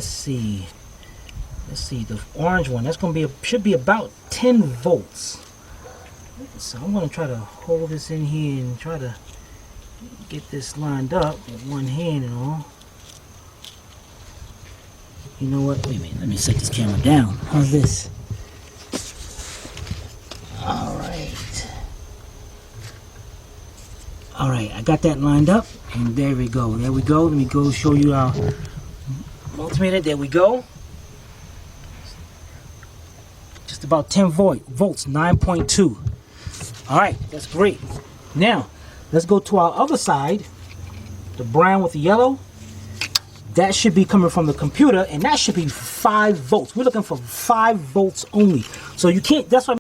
let's see. Let's see, the orange one, that's going to be, should be about 10 volts. So I'm going to try to hold this in here and try to get this lined up with one hand and all. You know what? Wait a minute. Let me set this camera down. How's this? Alright. Alright, I got that lined up. And there we go. There we go. Let me go show you our multimeter. There we go. Just about 10 volts, 9.2. Alright, that's great. Now, let's go to our other side. The brown with the yellow. That should be coming from the computer, and that should be 5 volts. We're looking for 5 volts only. So you can't, that's why